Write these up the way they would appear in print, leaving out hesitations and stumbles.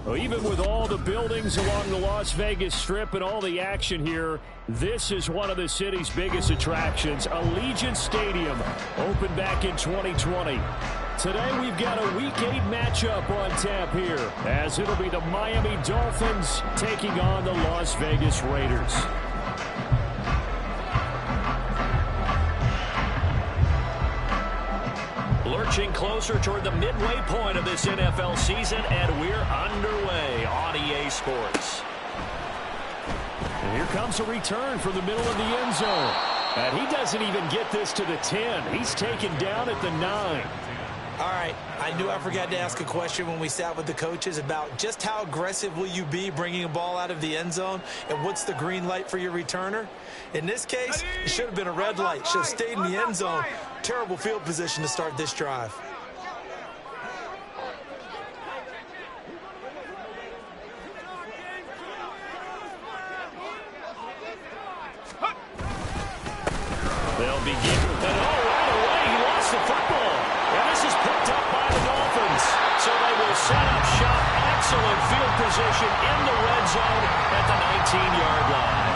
Well, even with all the buildings along the Las Vegas Strip and all the action here, this is one of the city's biggest attractions. Allegiant Stadium opened back in 2020. Today we've got a Week 8 matchup on tap here, as it'll be the Miami Dolphins taking on the Las Vegas Raiders. Lurching closer toward the midway point of this NFL season, and we're underway on EA Sports. And here comes a return from the middle of the end zone. And he doesn't even get this to the 10. He's taken down at the 9. All right, I knew I forgot to ask a question when we sat with the coaches about just how aggressive will you be bringing a ball out of the end zone, and what's the green light for your returner? In this case, it should have been a red light. Should have stayed in the end zone. Terrible field position to start this drive. They'll begin with it. Oh, right away, he lost the football. And this is picked up by the Dolphins. So they will set up shop. Excellent field position in the red zone at the 19-yard line.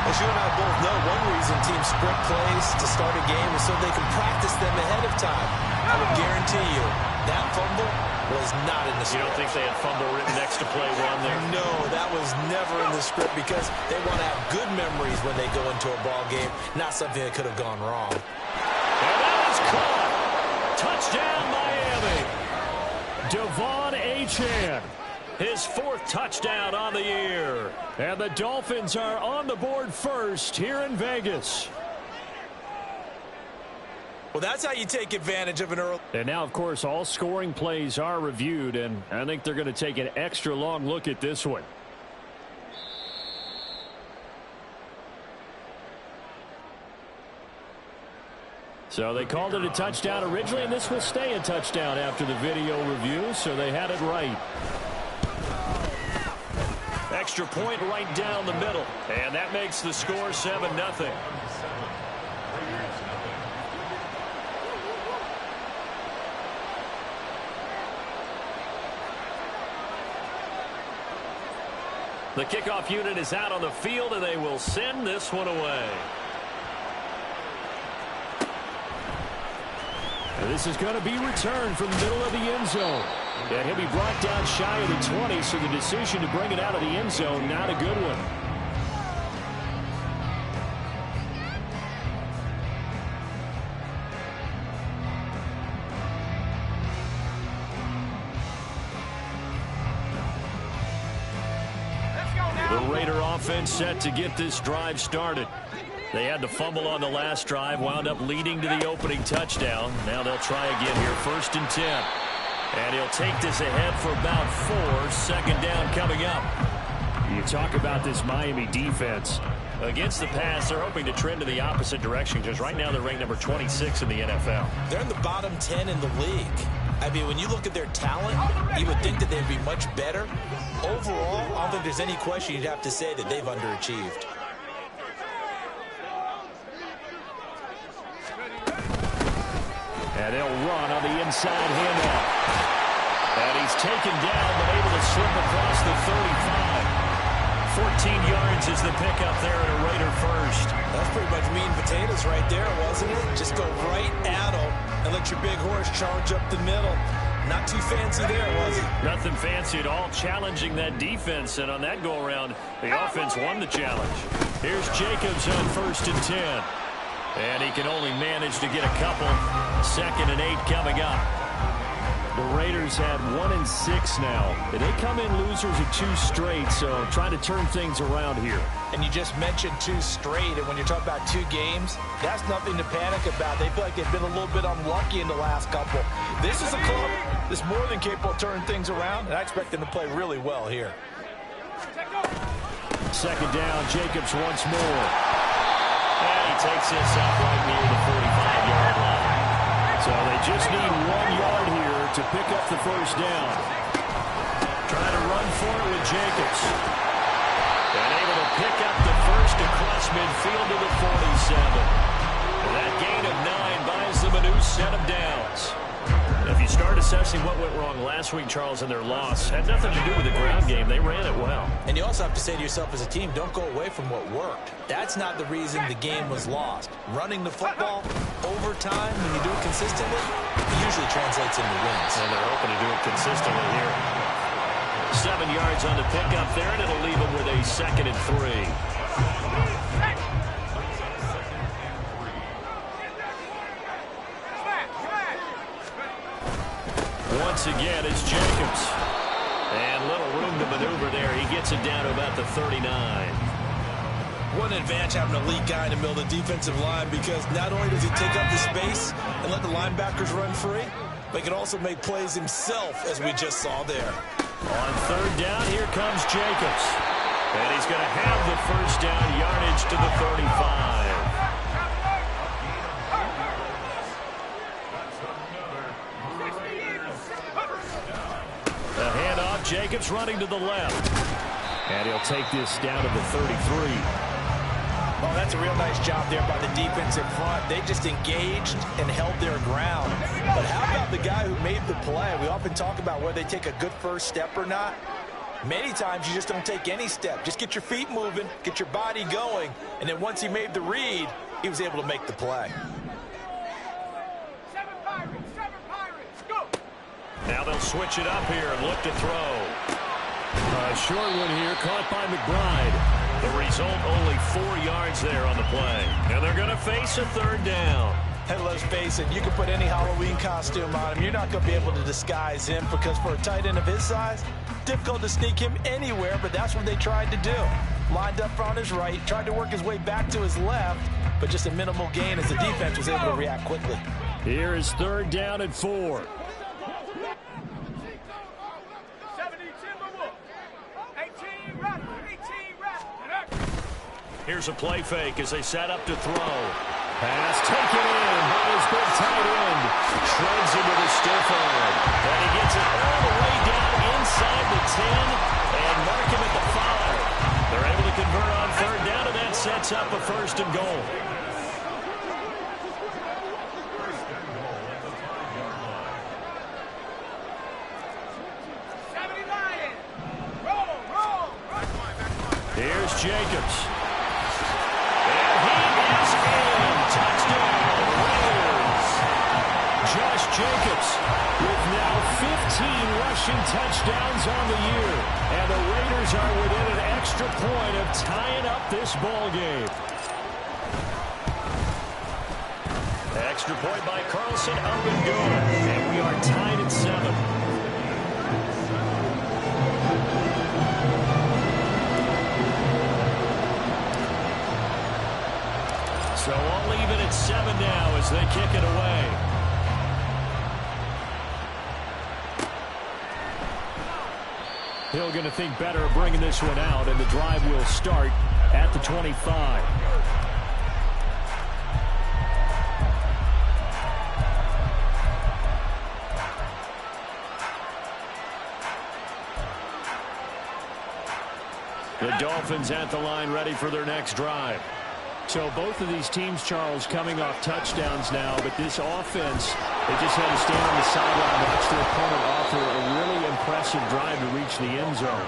As you and I both know, one reason teams sprint plays to start a game is so they can practice them ahead of time. I will guarantee you that fumble was not in the script. You don't think they had fumble written next to play one there? No, that was never in the script because they want to have good memories when they go into a ball game, not something that could have gone wrong. And that is caught. Touchdown, Miami. Devon Achane. His 4th touchdown on the year. And the Dolphins are on the board first here in Vegas. Well, that's how you take advantage of an early. And now, of course, all scoring plays are reviewed, and I think they're going to take an extra long look at this one. So they called it a touchdown originally, and this will stay a touchdown after the video review, so they had it right. Extra point right down the middle, and that makes the score 7-0. The kickoff unit is out on the field, and they will send this one away. And this is going to be returned from the middle of the end zone. And he'll be brought down shy of the 20, so the decision to bring it out of the end zone, not a good one. The Raider offense set to get this drive started. They had to fumble on the last drive, wound up leading to the opening touchdown. Now they'll try again here, 1st and 10. And he'll take this ahead for about 4. Second down coming up. You talk about this Miami defense. Against the pass, they're hoping to trend in the opposite direction because right now they're ranked number 26 in the NFL. They're in the bottom 10 in the league. I mean, when you look at their talent, you would think that they'd be much better. Overall, I don't think there's any question you'd have to say that they've underachieved. And they'll run on the inside handoff. And he's taken down, but able to slip across the 35. 14 yards is the pickup there at a Raider first. That's pretty much meat and potatoes right there, wasn't it? Just go right at him and let your big horse charge up the middle. Not too fancy there, was it? Nothing fancy at all, challenging that defense. And on that go-around, the offense won the challenge. Here's Jacobs on 1st and 10. And he can only manage to get a couple. 2nd and 8 coming up. The Raiders had 1 and 6 now. They come in losers of 2 straight, so trying to turn things around here. And you just mentioned 2 straight, and when you're talking about 2 games, that's nothing to panic about. They feel like they've been a little bit unlucky in the last couple. This is a club that's more than capable of turning things around, and I expect them to play really well here. 2nd down, Jacobs once more. And he takes this up right near the 45-yard line. So they just need 1 yard here to pick up the 1st down. Trying to run for it with Jacobs. And able to pick up the 1st across midfield to the 47. And that gain of 9 buys them a new set of downs. If you start assessing what went wrong last week, Charles, in their loss, had nothing to do with the ground game. They ran it well. And you also have to say to yourself as a team, don't go away from what worked. That's not the reason the game was lost. Running the football over time, when you do it consistently, it usually translates into wins. And they're hoping to do it consistently here. 7 yards on the pickup there, and it'll leave them with a 2nd and 3. Once again, it's Jacobs. And little room to maneuver there. He gets it down to about the 39. What an advantage having an elite guy in the middle of the defensive line, because not only does he take up the space and let the linebackers run free, but he can also make plays himself, as we just saw there. On 3rd down, here comes Jacobs. And he's going to have the 1st down yardage to the 35. The handoff, Jacobs running to the left. And he'll take this down to the 33. Well, that's a real nice job there by the defensive front. They just engaged and held their ground. But how about the guy who made the play? We often talk about whether they take a good first step or not. Many times you just don't take any step. Just get your feet moving, get your body going, and then once he made the read, he was able to make the play. Now they'll switch it up here and look to throw. A short one here, caught by McBride. The result, only 4 yards there on the play. And they're going to face a 3rd down. And let's face it, you can put any Halloween costume on him. You're not going to be able to disguise him, because for a tight end of his size, difficult to sneak him anywhere, but that's what they tried to do. Lined up on his right, tried to work his way back to his left, but just a minimal gain as the defense was able to react quickly. Here is 3rd down and 4. Here's a play fake as they set up to throw. Pass taken in by his big tight end. Shreds into the stiff arm. And he gets it all the way down inside the 10 and mark him at the 5. They're able to convert on 3rd down, and that sets up a 1st and goal. Here's Jacobs. Jacobs with now 15 rushing touchdowns on the year. And the Raiders are within an extra point of tying up this ball game. Extra point by Carlson, up and good. And we are tied at 7. So all even at 7 now as they kick it away. Hill going to think better of bringing this one out, and the drive will start at the 25. The Dolphins at the line, ready for their next drive. So both of these teams, Charles, coming off touchdowns now, but this offense, they just had to stand on the sideline and watch their opponent offer a really impressive drive to reach the end zone.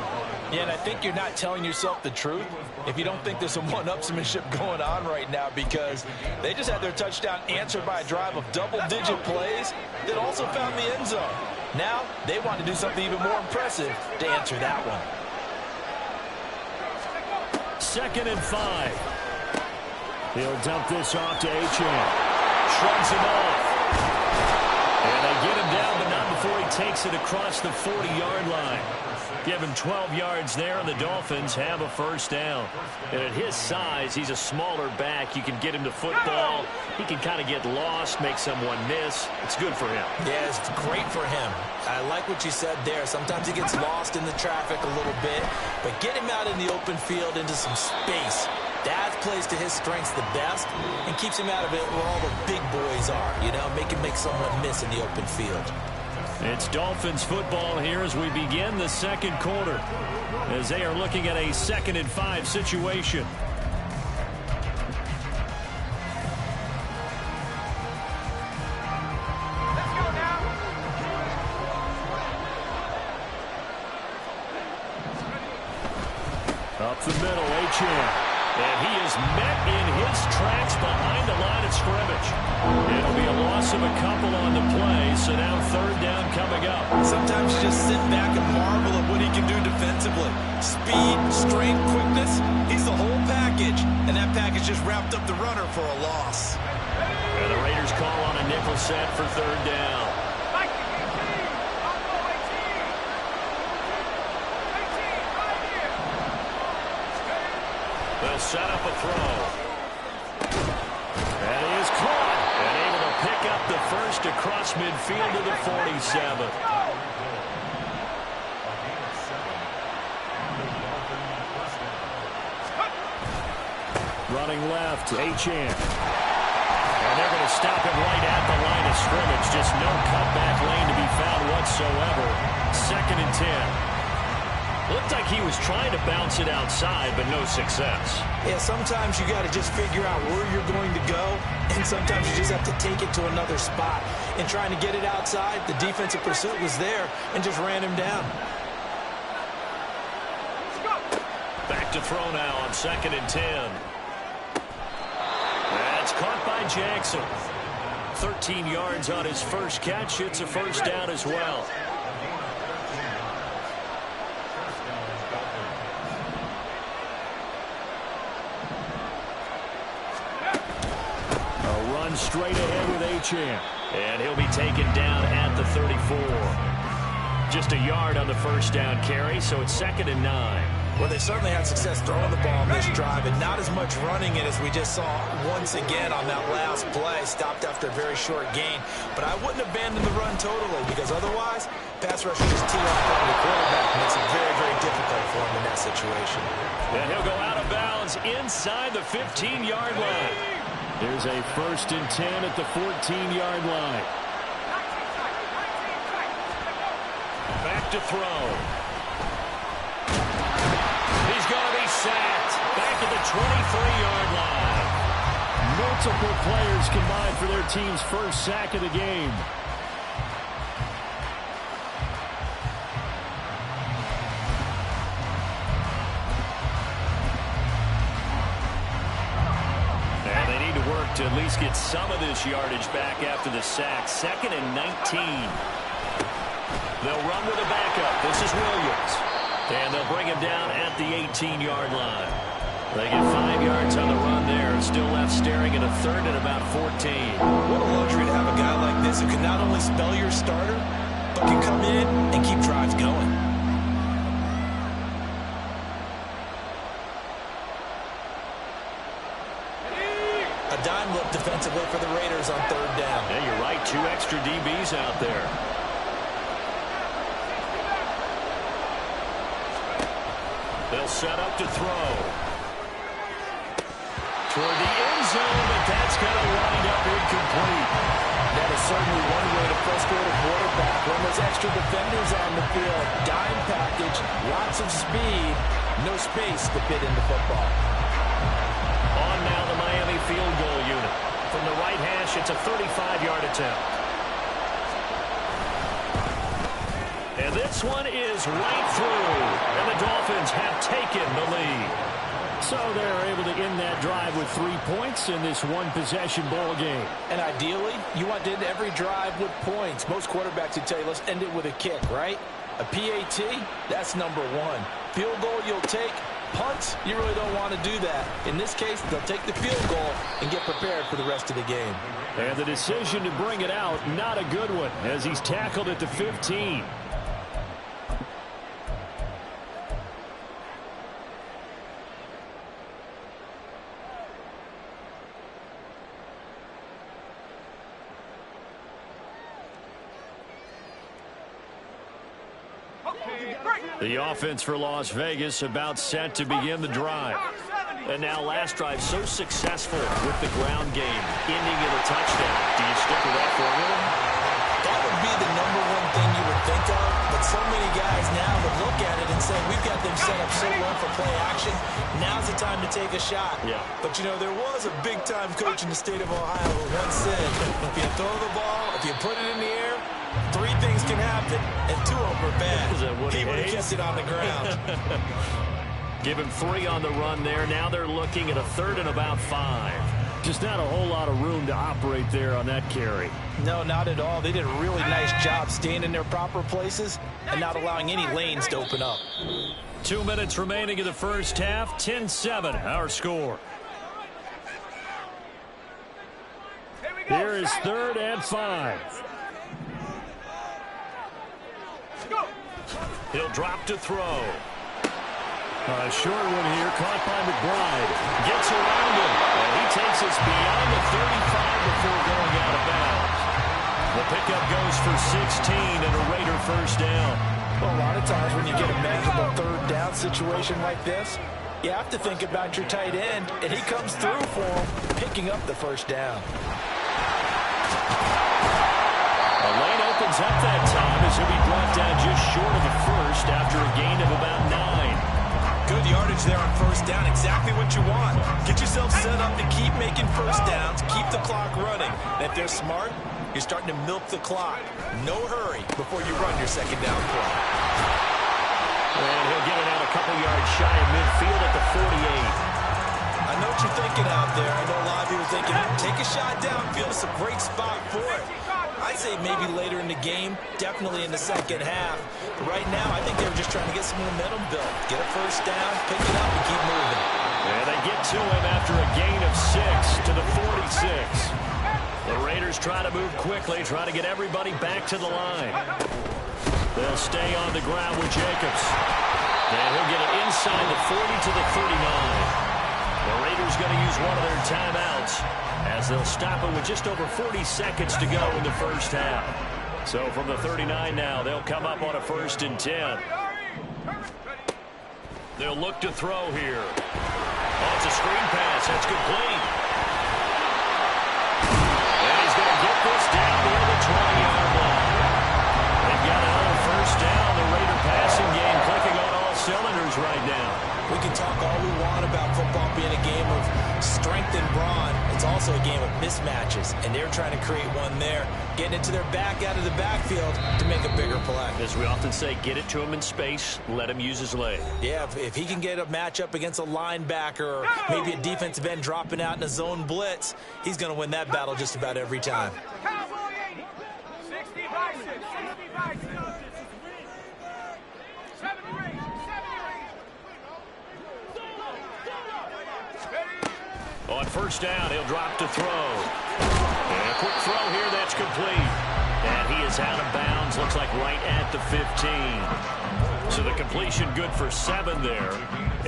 Yeah, and I think you're not telling yourself the truth if you don't think there's some one-upsmanship going on right now, because they just had their touchdown answered by a drive of double-digit plays that also found the end zone. Now they want to do something even more impressive to answer that one. 2nd and 5. He'll dump this off to Achane. Shrugs him off. And they get him down, but not before he takes it across the 40-yard line. Give him 12 yards there, and the Dolphins have a 1st down. And at his size, he's a smaller back. You can get him to football. He can kind of get lost, make someone miss. It's good for him. Yeah, it's great for him. I like what you said there. Sometimes he gets lost in the traffic a little bit, but get him out in the open field into some space. That plays to his strengths the best and keeps him out of it where all the big boys are, you know, make someone miss in the open field. It's Dolphins football here as we begin the 2nd quarter, as they are looking at a 2nd and 5 situation. Up the middle, Achane. And he is met in his tracks behind the line of scrimmage. It'll be a loss of a couple on the play, so now third down coming up. Sometimes you just sit back and marvel at what he can do defensively. Speed, strength, quickness, he's the whole package. And that package just wrapped up the runner for a loss. And the Raiders call on a nickel set for third down. They'll set up a throw. And he is caught and able to pick up the first across midfield to the 47. Running left, Achane. And they're going to stop him right at the line of scrimmage. Just no cutback lane to be found whatsoever. 2nd and 10. Looked like he was trying to bounce it outside, but no success. Yeah, sometimes you got to just figure out where you're going to go, and sometimes you just have to take it to another spot. And trying to get it outside, the defensive pursuit was there and just ran him down. Back to throw now on 2nd and 10. That's caught by Jackson. 13 yards on his first catch. It's a first down as well. Straight ahead with Achane. And he'll be taken down at the 34. Just a yard on the first down carry, so it's 2nd and 9. Well, they certainly had success throwing the ball on this drive, and not as much running it as we just saw once again on that last play. Stopped after a very short gain. But I wouldn't abandon the run totally, because otherwise, pass rush will just tee off on the quarterback. Makes it very, very difficult for him in that situation. And he'll go out of bounds inside the 15-yard line. There's a 1st and 10 at the 14-yard line. Back to throw. He's going to be sacked. Back at the 23-yard line. Multiple players combined for their team's first sack of the game. To at least get some of this yardage back after the sack. 2nd and 19. They'll run with a backup. This is Williams. And they'll bring him down at the 18-yard line. They get 5 yards on the run there. Still left staring at a 3rd and about 14. What a luxury to have a guy like this who can not only spell your starter, but can come in and keep drives going. A dime look defensively for the Raiders on third down. Yeah, you're right. 2 extra DBs out there. They'll set up to throw. Toward the end zone, but that's going to wind up incomplete. That is certainly one way to frustrate a quarterback. When there's extra defenders on the field, dime package, lots of speed, no space to fit in the football. On now the Miami field goal unit. From the right hash, it's a 35-yard attempt. And this one is right through. And the Dolphins have taken the lead. So they're able to end that drive with 3 points in this one-possession ball game. And ideally, you want to end every drive with points. Most quarterbacks would tell you, let's end it with a kick, right? A PAT, that's number 1. Field goal you'll take. Punts, you really don't want to do that. In this case, they'll take the field goal and get prepared for the rest of the game. And the decision to bring it out, not a good one, as he's tackled at the 15. The offense for Las Vegas about set to begin the drive. And now last drive so successful with the ground game, ending in a touchdown. Do you stick with that formula? That would be the number 1 thing you would think of, but so many guys now would look at it and say, we've got them set up so well for play action. Now's the time to take a shot. Yeah. But, you know, there was a big-time coach in the state of Ohio who once said, if you throw the ball, if you put it in the air, 3 things can happen, and 2 of them are bad. Is that what he would have hates? kept it on the ground. Give him 3 on the run there. Now they're looking at a 3rd and about 5. Just not a whole lot of room to operate there on that carry. No, not at all. They did a really nice job staying in their proper places and not allowing any lanes to open up. 2 minutes remaining in the first half. 10-7, our score. Here is 3rd and 5. He'll drop to throw. A short one here, caught by McBride. Gets around him, and he takes us beyond the 35 before going out of bounds. The pickup goes for 16 and a Raider first down. Well, a lot of times when you get a manageable 3rd down situation like this, you have to think about your tight end, and he comes through for him, picking up the first down. A lane opens up that time as he'll be brought down just short of the first after a gain of about 9. Good yardage there on first down. Exactly what you want. Get yourself set up to keep making first downs, keep the clock running. And if they're smart, you're starting to milk the clock. No hurry before you run your second down play. And he'll get it out a couple yards shy of midfield at the 48. I know what you're thinking out there. I know a lot of people are thinking, take a shot downfield. It's a great spot for it. I'd say maybe later in the game, definitely in the second half. But right now, I think they were just trying to get some momentum built. Get a first down, pick it up, and keep moving. And they get to him after a gain of 6 to the 46. The Raiders try to move quickly, try to get everybody back to the line. They'll stay on the ground with Jacobs. And he'll get it inside the 40 to the 39. The Raiders going to use one of their timeouts as they'll stop it with just over 40 seconds to go in the first half. So from the 39 now, they'll come up on a 1st and 10. They'll look to throw here. Oh, it's a screen pass. That's complete. And he's going to get this down near the 20-yard line. They've got another first down. The Raider passing game clicking on all cylinders right now. We can talk all we want about football being a game of strength and brawn. It's also a game of mismatches, and they're trying to create one there, getting it to their back out of the backfield to make a bigger play. As we often say, get it to him in space, let him use his leg. Yeah, if he can get a matchup against a linebacker or maybe a defensive end dropping out in a zone blitz, he's going to win that battle just about every time. On first down, he'll drop to throw. And a quick throw here, that's complete. And he is out of bounds, looks like right at the 15. So the completion good for 7 there,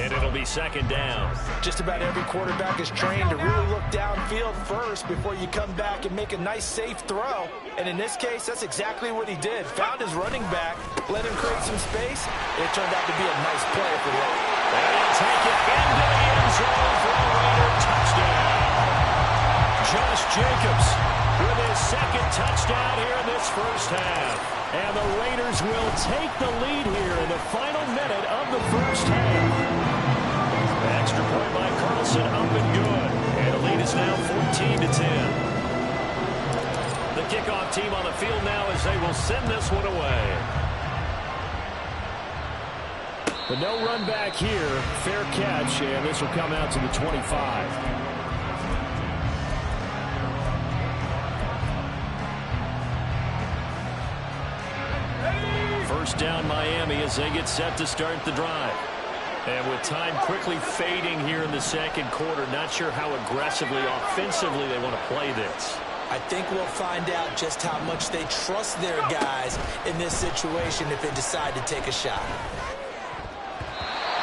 and it'll be second down. Just about every quarterback is trained to really look downfield first before you come back and make a nice, safe throw. And in this case, that's exactly what he did. Found his running back, let him create some space. It turned out to be a nice play for him. And he'll take it into the end zone for a Raider touchdown. Josh Jacobs with his second touchdown here in this first half. And the Raiders will take the lead here in the final minute of the first half. Extra point by Carlson, up and good. And the lead is now 14 to 10. The kickoff team on the field now as they will send this one away. But no run back here. Fair catch, and this will come out to the 25. First down Miami as they get set to start the drive. And with time quickly fading here in the second quarter, not sure how aggressively, offensively they want to play this. I think we'll find out just how much they trust their guys in this situation if they decide to take a shot.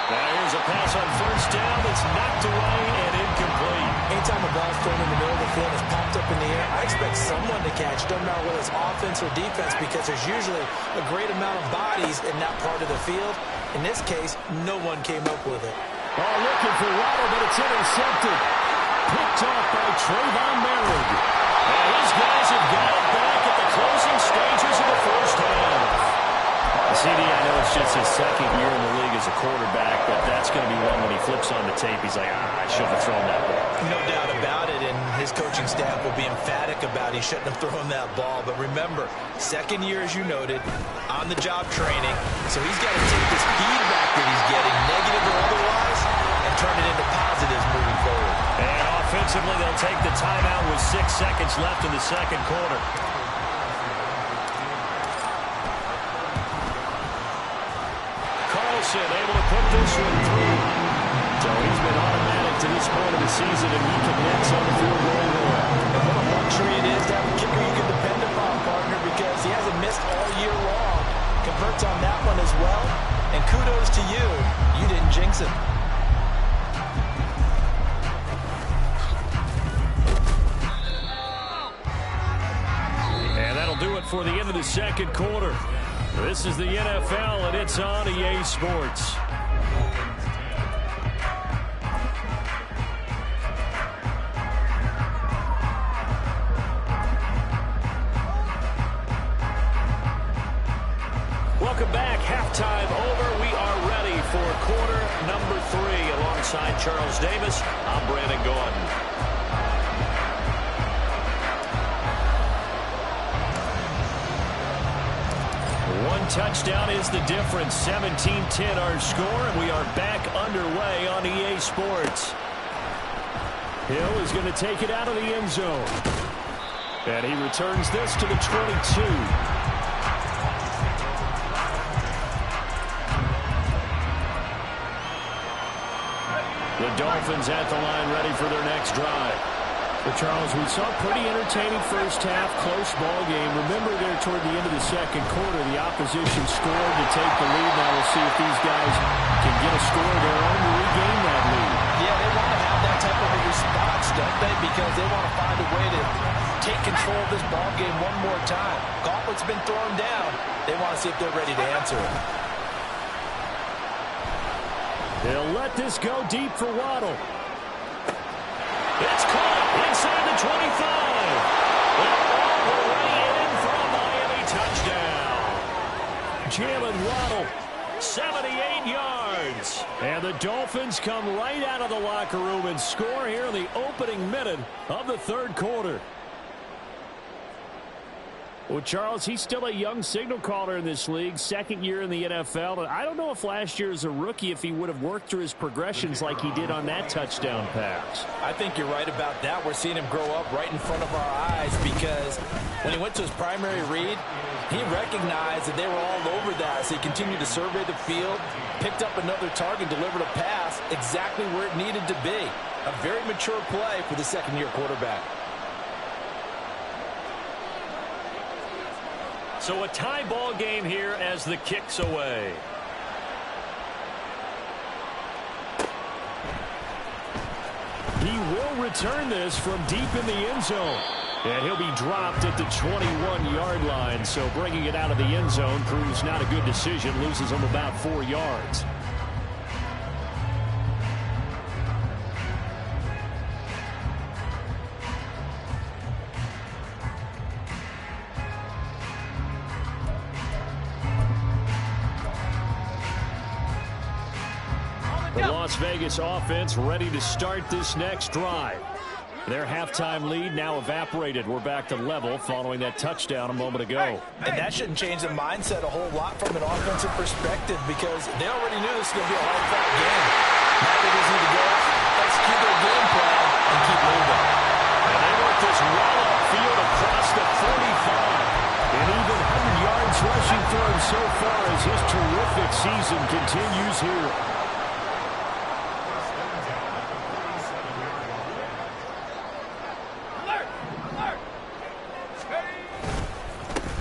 Now here's a pass on first down that's knocked away and incomplete. Anytime a ball's thrown in the middle of the field and it's popped up in the air, I expect someone to catch it, no matter whether it's offense or defense, because there's usually a great amount of bodies in that part of the field. In this case, no one came up with it. Oh, looking for Waddle, but it's intercepted. Picked off by Trayvon Merrick. And his guys have got it back at the closing stages of the first half. CD, I know it's just his second year in the league as a quarterback, but that's going to be one when he flips on the tape. He's like, I shouldn't have thrown that ball. No doubt about it, and his coaching staff will be emphatic about he shouldn't have thrown that ball. But remember, second year, as you noted, on-the-job training, so he's got to take this feedback that he's getting, negative or otherwise, turn it into positives moving forward. And offensively, they'll take the timeout with 6 seconds left in the second quarter. Carlson able to put this one through. So he's been automatic to this point of the season, and he connects on the field goal more. And what a luxury it is to have a kicker you can depend upon, partner, because he hasn't missed all year long. Converts on that one as well. And kudos to you. You didn't jinx it. And that'll do it for the end of the second quarter. This is the NFL, and it's on EA Sports. Welcome back. Halftime over. We are ready for quarter number 3. Alongside Charles Davis, I'm Brandon Gordon. One touchdown is the difference. 17-10 our score, and we are back underway on EA Sports. Hill is going to take it out of the end zone. And he returns this to the 22. The Dolphins at the line ready for their next drive. But Charles, we saw a pretty entertaining first half, close ball game. Remember there toward the end of the second quarter, the opposition scored to take the lead. Now we'll see if these guys can get a score of their own to regain that lead. Yeah, they want to have that type of a response, don't they? Because they want to find a way to take control of this ball game one more time. Gauntlet's been thrown down. They want to see if they're ready to answer it. They'll let this go deep for Waddle. It's caught inside the 25. All the way in for a Miami touchdown. Jalen Waddle, 78 yards. And the Dolphins come right out of the locker room and score here in the opening minute of the third quarter. Well, Charles, he's still a young signal caller in this league, second year in the NFL. And I don't know if last year as a rookie, if he would have worked through his progressions like he did on that touchdown pass. I think you're right about that. We're seeing him grow up right in front of our eyes because when he went to his primary read, he recognized that they were all over that. So he continued to survey the field, picked up another target, delivered a pass exactly where it needed to be. A very mature play for the second-year quarterback. So a tie ball game here as the kick's away. He will return this from deep in the end zone. And he'll be dropped at the 21-yard line. So bringing it out of the end zone proves not a good decision. Loses him about 4 yards. The Las Vegas offense ready to start this next drive. Their halftime lead now evaporated. We're back to level following that touchdown a moment ago. And that shouldn't change the mindset a whole lot from an offensive perspective because they already knew this was going to be a hard-fought game. Now they just need to go execute their game plan and keep moving. And they work this well upfield across the 45. And even 100 yards rushing for him so far as his terrific season continues here.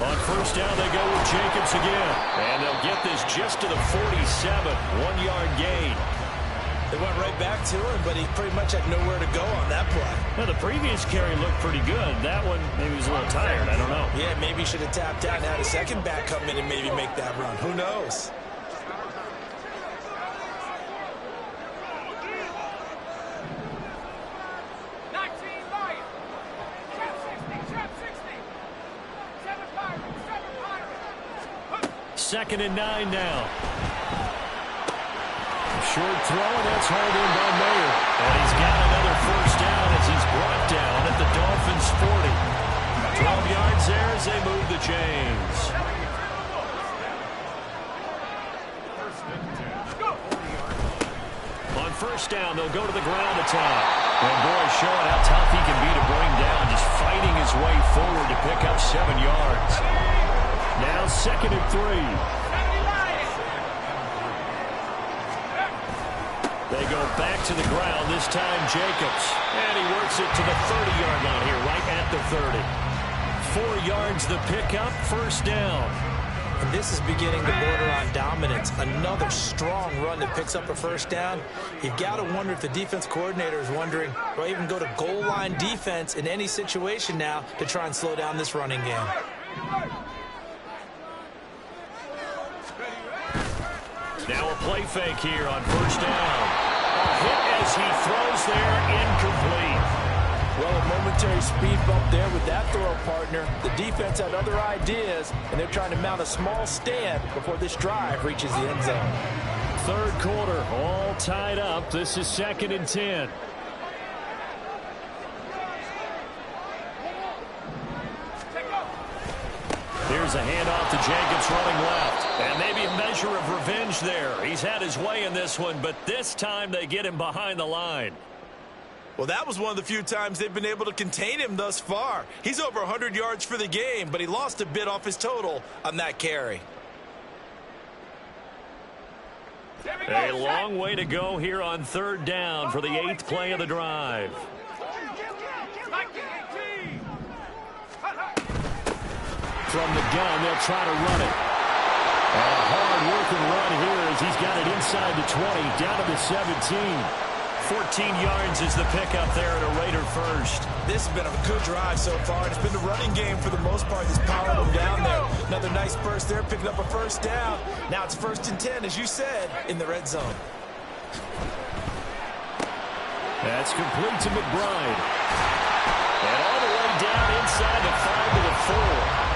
On first down, they go with Jacobs again. And they'll get this just to the 47. 1-yard gain. They went right back to him, but he pretty much had nowhere to go on that play. Now, the previous carry looked pretty good. That one, maybe he was a little tired. I don't know. Yeah, maybe he should have tapped out and had a second back come in and maybe make that run. Who knows? Second and 9 now. Short throw, and that's hauled in by Mayer. And he's got another first down as he's brought down at the Dolphins' 40. 12 yards there as they move the chains. On first down. They'll go to the ground attack. And boy, showing how tough he can be to bring down, just fighting his way forward to pick up 7 yards. Now 2nd and 3. They go back to the ground, this time Jacobs. And he works it to the 30-yard line here, right at the 30. 4 yards the pickup, first down. And this is beginning to border on dominance. Another strong run that picks up a first down. You've got to wonder if the defense coordinator is wondering, do I even go to goal line defense in any situation now to try and slow down this running game? Now a play fake here on first down. A hit as he throws there, incomplete. Well, a momentary speed bump there with that throw, partner. The defense had other ideas, and they're trying to mount a small stand before this drive reaches the end zone. 3rd quarter, all tied up. This is 2nd and 10. Here's a handoff to Jacobs running left. And maybe a measure of revenge there. He's had his way in this one, but this time they get him behind the line. Well, that was one of the few times they've been able to contain him thus far. He's over 100 yards for the game, but he lost a bit off his total on that carry. A long way to go here on 3rd down for the 8th play of the drive. From the gun, they'll try to run it. And a hard-working run here as he's got it inside the 20, down to the 17. 14 yards is the pickup there at a Raider first. This has been a good drive so far. It's been the running game for the most part that's powering them down there. Another nice burst there, picking up a first down. Now it's 1st and 10, as you said, in the red zone. That's complete to McBride. And all the way down inside the 5 to the 4.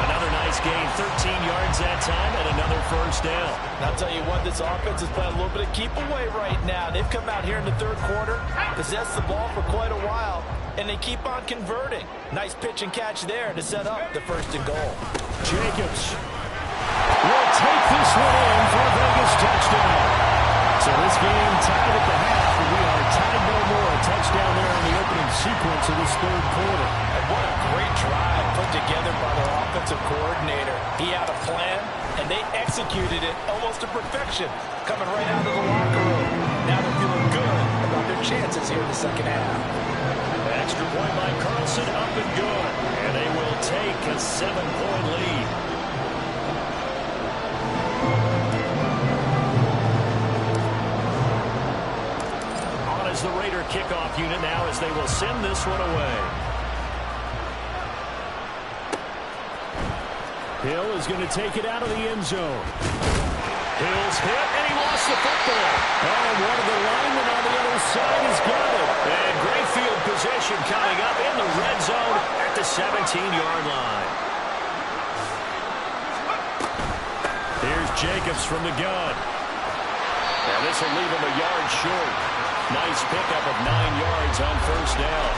Another nice gain, 13 yards that time, and another first down. And I'll tell you what, this offense is playing a little bit of keep away right now. They've come out here in the 3rd quarter, possessed the ball for quite a while, and they keep on converting. Nice pitch and catch there to set up the 1st and goal. Jacobs will take this one in for a Vegas touchdown. So this game tied at the half, and we are tied no more. A touchdown there on the opening sequence of this 3rd quarter. And what a great drive put together by their offensive coordinator. He had a plan, and they executed it almost to perfection, coming right out of the locker room. Now they're feeling good about their chances here in the 2nd half. Extra point by Carlson, up and good. And they will take a 7-point lead. On as the Raider kickoff unit now as they will send this one away. Hill is going to take it out of the end zone. Hill's hit, and he lost the football. And one of the linemen on the other side has got it. And great field position coming up in the red zone at the 17-yard line. Here's Jacobs from the gun. And this will leave him a yard short. Nice pickup of 9 yards on first down.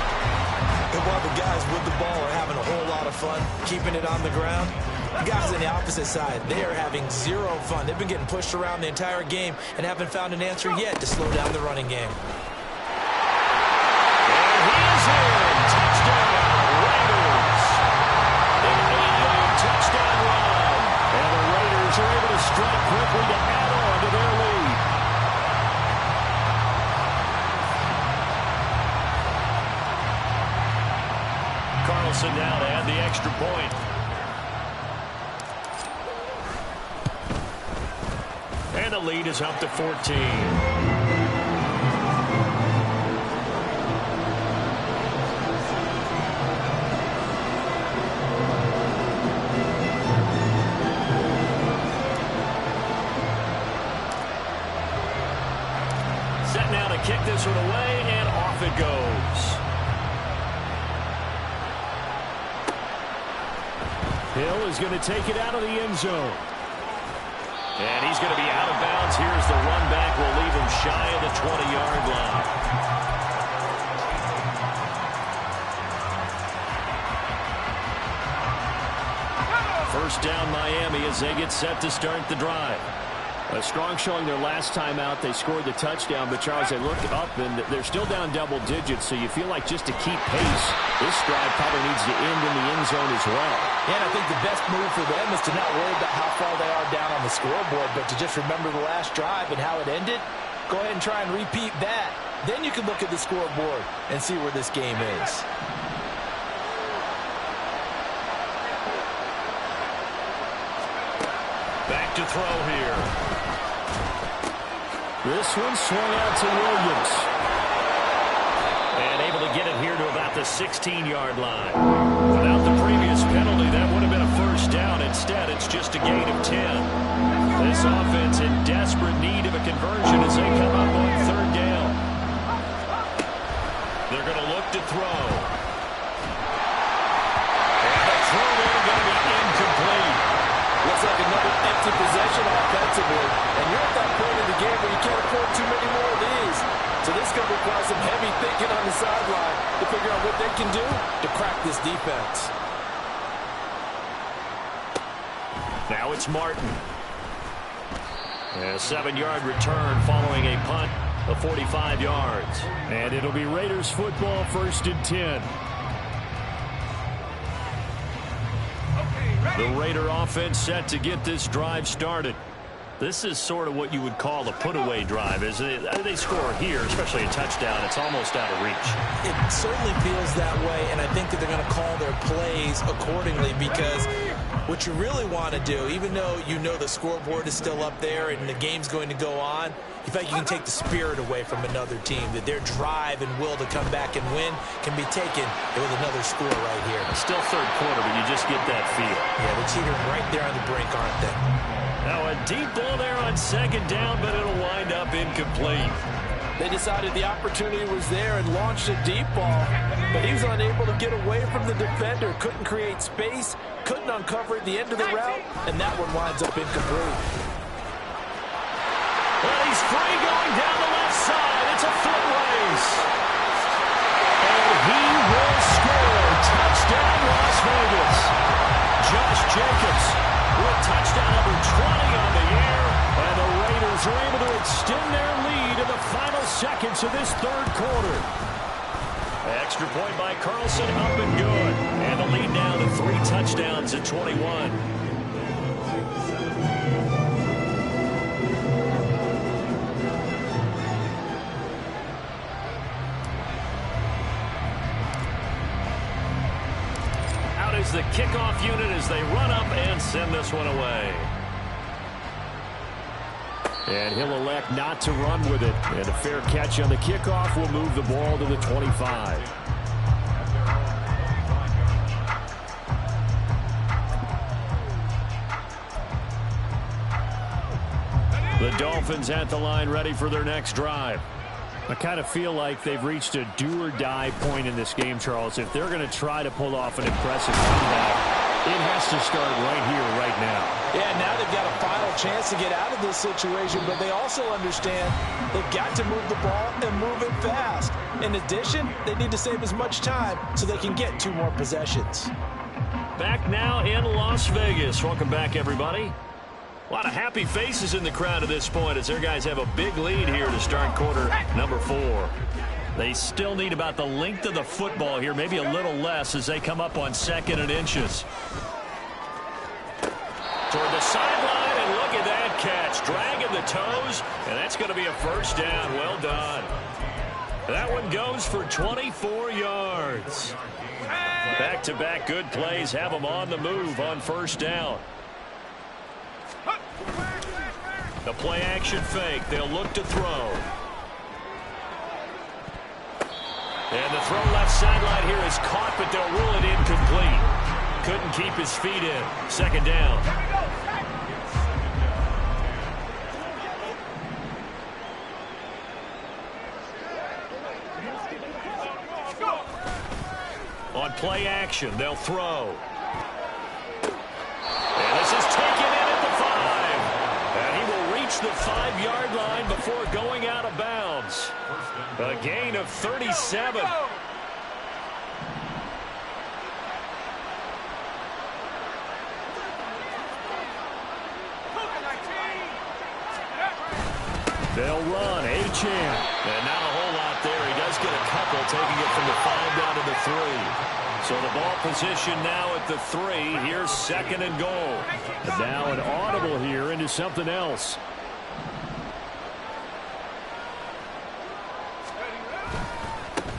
And while the guys with the ball are having a whole lot of fun keeping it on the ground, the guys on the opposite side, they are having zero fun. They've been getting pushed around the entire game and haven't found an answer yet to slow down the running game. And he is in. Touchdown, Raiders. An 80-yard touchdown run. And the Raiders are able to strike quickly to add on to their lead. Carlson now to add the extra point. And the lead is up to 14. Set now to kick this one away, and off it goes. Hill is going to take it out of the end zone. And he's going to be out of bounds. Here's the run back. Will leave him shy of the 20-yard line. First down Miami as they get set to start the drive. A strong showing their last time out. They scored the touchdown, but Charles, they look up and they're still down double digits, so you feel like just to keep pace, this drive probably needs to end in the end zone as well. And I think the best move for them is to not worry about how far they are down on the scoreboard, but to just remember the last drive and how it ended. Go ahead and try and repeat that. Then you can look at the scoreboard and see where this game is. Back to throw here. This one swung out to Williams. And able to get it here to about the 16-yard line. Without the previous penalty, that would have been a first down. Instead, it's just a gain of 10. This offense in desperate need of a conversion as they come up on third down. They're going to look to throw. And the throw there going to be incomplete. Looks like another empty possession offensively. And you're at that point in the game where you can't afford too many more of these. So this is going to require some heavy thinking on the sideline to figure out what they can do to crack this defense. Now it's Martin. A 7-yard return following a punt of 45 yards. And it'll be Raiders football, 1st and 10. The Raider offense set to get this drive started. This is sort of what you would call a put-away drive, isn't it? They score here, especially a touchdown. It's almost out of reach. It certainly feels that way, and I think that they're going to call their plays accordingly because what you really want to do, even though you know the scoreboard is still up there and the game's going to go on, you feel like you can take the spirit away from another team, that their drive and will to come back and win can be taken with another score right here. Still third quarter, but you just get that feel. Yeah, they're teetering right there on the brink, aren't they? Now a deep ball there on 2nd down, but it'll wind up incomplete. They decided the opportunity was there and launched a deep ball, but he was unable to get away from the defender, couldn't create space, couldn't uncover at the end of the route, and that one winds up incomplete. Well, he's free going down the left side. It's a foot race. And he will score. Touchdown, Las Vegas. Josh Jacobs with touchdown number 20 on the year. And the Raiders are able to extend their lead in the final seconds of this third quarter. Extra point by Carlson, up and good. And the lead now to 3 touchdowns at 21. The kickoff unit as they run up and send this one away. And he'll elect not to run with it. And a fair catch on the kickoff will move the ball to the 25. The Dolphins at the line ready for their next drive. I kind of feel like they've reached a do-or-die point in this game, Charles. If they're going to try to pull off an impressive comeback, it has to start right here, right now. Yeah, now they've got a final chance to get out of this situation, but they also understand they've got to move the ball and move it fast. In addition, they need to save as much time so they can get 2 more possessions. Back now in Las Vegas. Welcome back, everybody. A lot of happy faces in the crowd at this point as their guys have a big lead here to start quarter number 4. They still need about the length of the football here, maybe a little less as they come up on 2nd and inches. Toward the sideline, and look at that catch. Dragging the toes, and that's going to be a first down. Well done. That one goes for 24 yards. Back-to-back good plays have them on the move on first down. The play-action fake. They'll look to throw. And the throw left sideline here is caught, but they'll rule it incomplete. Couldn't keep his feet in. 2nd down. On play action, they'll throw. And this is taken in at the 5. And he will reach the 5-yard line before going out of bounds. A gain of 37. They'll run. Achane. And not a whole lot there. He does get a couple, taking it from the 5 down to the 3. So the ball position now at the 3. Here's 2nd and goal. And now an audible here into something else.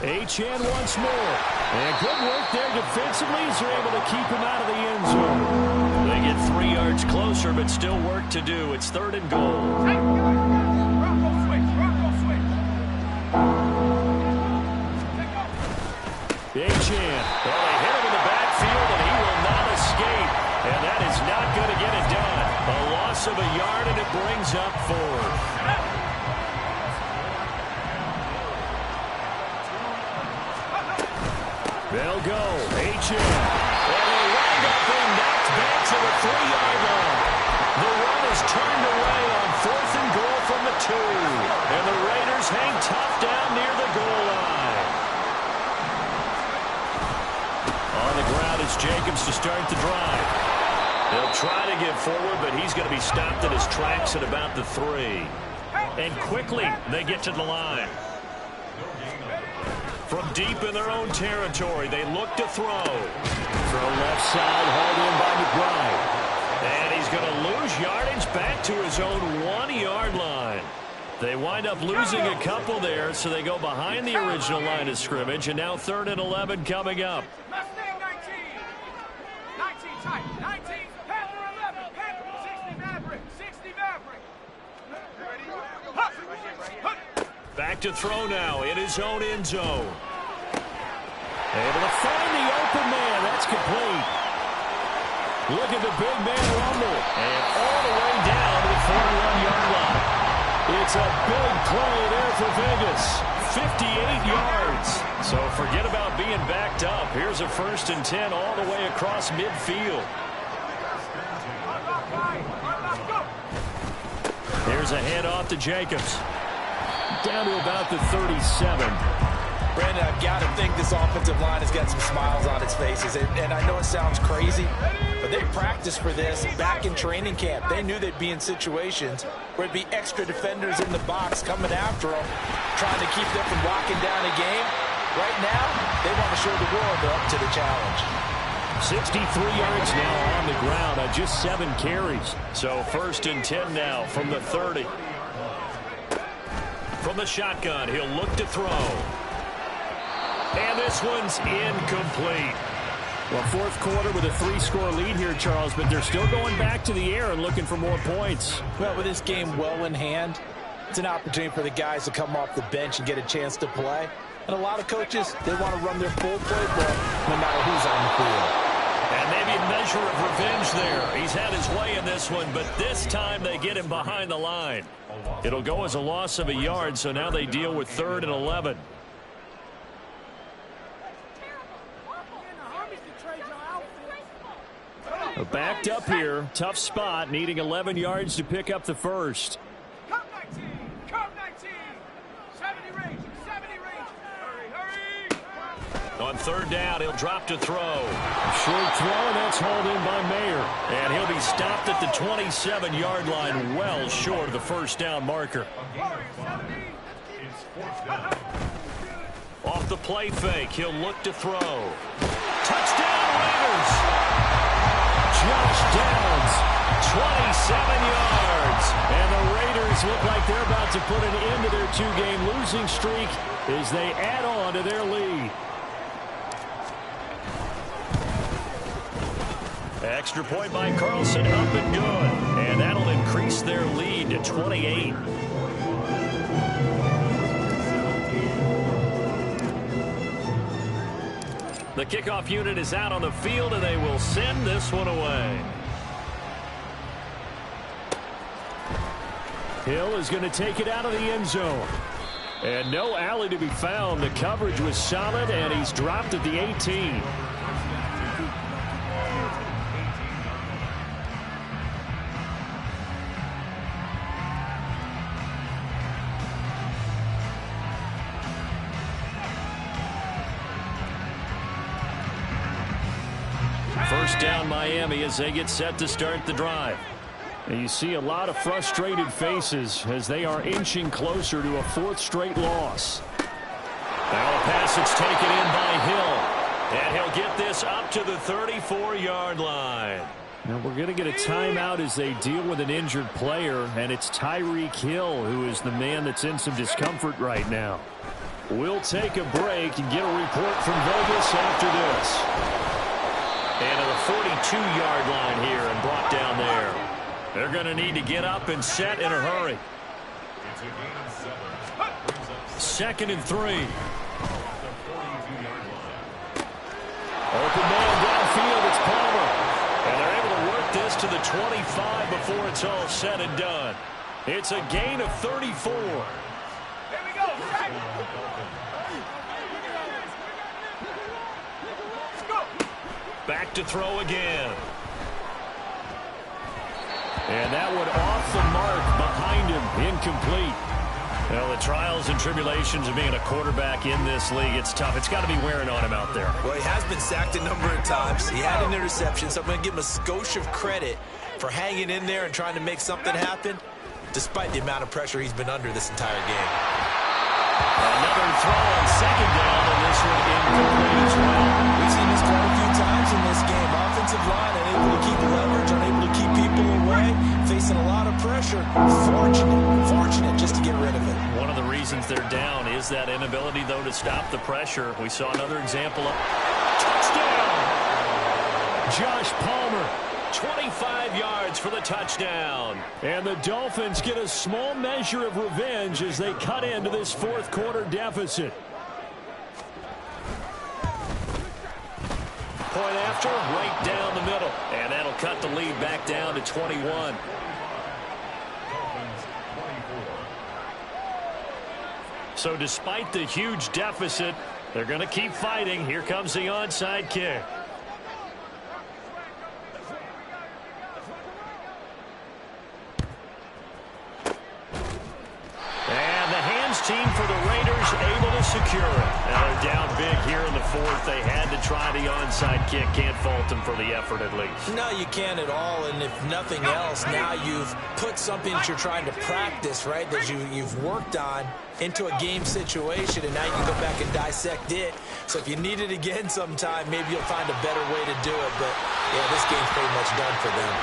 Achane once more. And good work there defensively as they're able to keep him out of the end zone. They get 3 yards closer, but still work to do. It's 3rd and goal. Achane. Well, they hit him in the backfield, and he will not escape. And that is not going to get it done. A loss of a yard, and it brings up 4th. They'll go. Achane. And they wind up being knocked back to the 3-yard line. The run is turned away on 4th and goal from the 2. And the Raiders hang tough down near the goal line. On the ground is Jacobs to start the drive. They'll try to get forward, but he's going to be stopped in his tracks at about the 3. And quickly they get to the line. From deep in their own territory, they look to throw. Throw left side, hauled in by McBride. And he's going to lose yardage back to his own 1-yard line. They wind up losing a couple there, so they go behind the original line of scrimmage, and now 3rd and 11 coming up. Mustang 19. 19 tight. 19. Panther 11. Panther 60 Maverick. 60 Maverick. Back to throw now in his own end zone. Able to find the open man. That's complete. Look at the big man rumble. And all the way down to the 41-yard line. It's a big play there for Vegas. 58 yards. So forget about being backed up. Here's a 1st and 10 all the way across midfield. Here's a handoff to Jacobs. Down to about the 37. Brandon, I've got to think this offensive line has got some smiles on its faces. And I know it sounds crazy, but they practiced for this back in training camp. They knew they'd be in situations where it'd be extra defenders in the box coming after them, trying to keep them from locking down a game. Right now, they want to show the world they're up to the challenge. 63 yards now on the ground on just 7 carries. So 1st and 10 now from the 30. From the shotgun, he'll look to throw. And this one's incomplete. Well, 4th quarter with a 3-score lead here, Charles, but they're still going back to the air and looking for more points. Well, with this game well in hand, it's an opportunity for the guys to come off the bench and get a chance to play. And a lot of coaches, they want to run their full playbook no matter who's on the field. And maybe a measure of revenge there. He's had his way in this one, but this time they get him behind the line. It'll go as a loss of a yard, so now they deal with 3rd and 11. Backed up here, tough spot, needing 11 yards to pick up the 1st. Come 19. Come 19. 70 range. 70 range. Hurry. On 3rd down, he'll drop to throw. Short throw, and that's hauled in by Mayer. And he'll be stopped at the 27-yard line, well short of the 1st down marker. Off the play fake, he'll look to throw. Touchdown, Raiders! Josh Downs, 27 yards. And the Raiders look like they're about to put an end to their 2-game losing streak as they add on to their lead. Extra point by Carlson, up and good. And that'll increase their lead to 28. The kickoff unit is out on the field, and they will send this one away. Hill is going to take it out of the end zone. And no alley to be found. The coverage was solid, and he's dropped at the 18. First down, Miami, as they get set to start the drive. And you see a lot of frustrated faces as they are inching closer to a fourth straight loss. Now a pass that's taken in by Hill. And he'll get this up to the 34-yard line. Now we're going to get a timeout as they deal with an injured player, and it's Tyreek Hill who is the man that's in some discomfort right now. We'll take a break and get a report from Vegas after this. And to the 42-yard line here and brought down there. They're going to need to get up and set in a hurry. 2nd and 3. Open man downfield, it's Palmer. And they're able to work this to the 25 before it's all said and done. It's a gain of 34. Here we go. Let's go. Back to throw again. And that one off the mark behind him, incomplete. Well, the trials and tribulations of being a quarterback in this league, it's tough. It's got to be wearing on him out there. Well, he has been sacked a number of times. He had an interception, so I'm going to give him a skosh of credit for hanging in there and trying to make something happen, despite the amount of pressure he's been under this entire game. Another throw on 2nd down, and this one incomplete as well. We've seen this quite a few times in this game. Offensive line unable to keep leverage, unable to keep people away, facing a lot of pressure. Fortunate just to get rid of it. One of the reasons they're down is that inability, though, to stop the pressure. We saw another example of touchdown. Josh Palmer, 25 yards for the touchdown. And the Dolphins get a small measure of revenge as they cut into this fourth quarter deficit. Point after, right down the middle. And that'll cut the lead back down to 21. So despite the huge deficit, they're going to keep fighting. Here comes the onside kick. And the hands team for the Raiders able to secure it. Now they're down big here in the fourth. They had to try the onside kick. Can't fault them for the effort at least. No, you can't at all. And if nothing else, now you've put something that you're trying to practice, right, that you've worked on into a game situation, and now you can go back and dissect it. So if you need it again sometime, maybe you'll find a better way to do it. But, yeah, this game's pretty much done for them.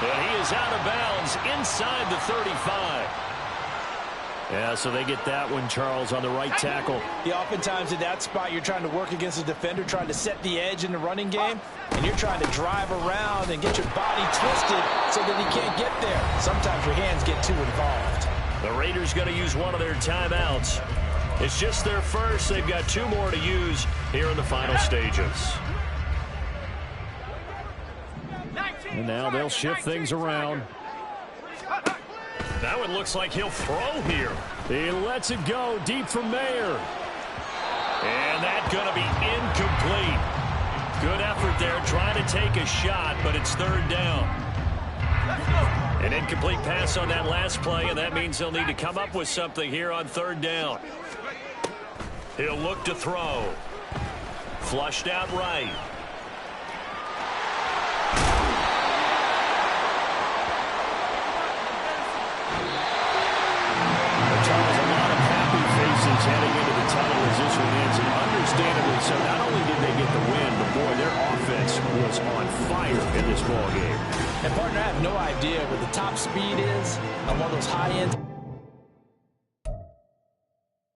And he is out of bounds inside the 35. Yeah, so they get that one, Charles, on the right tackle. Yeah, oftentimes in that spot, you're trying to work against a defender, trying to set the edge in the running game, and you're trying to drive around and get your body twisted so that he can't get there. Sometimes your hands get too involved. The Raiders going to use one of their timeouts. It's just their first. They've got 2 more to use here in the final stages. And now they'll shift things around. That one looks like he'll throw here. He lets it go deep from Mayer. And that's going to be incomplete. Good effort there, trying to take a shot, but it's 3rd down. An incomplete pass on that last play, and that means they'll need to come up with something here on 3rd down. He'll look to throw. Flushed out right. Heading into the tunnel as this one ends, and understandably so. Not only did they get the win, but boy, their offense was on fire in this ball game. And partner, I have no idea what the top speed is on one of those high-end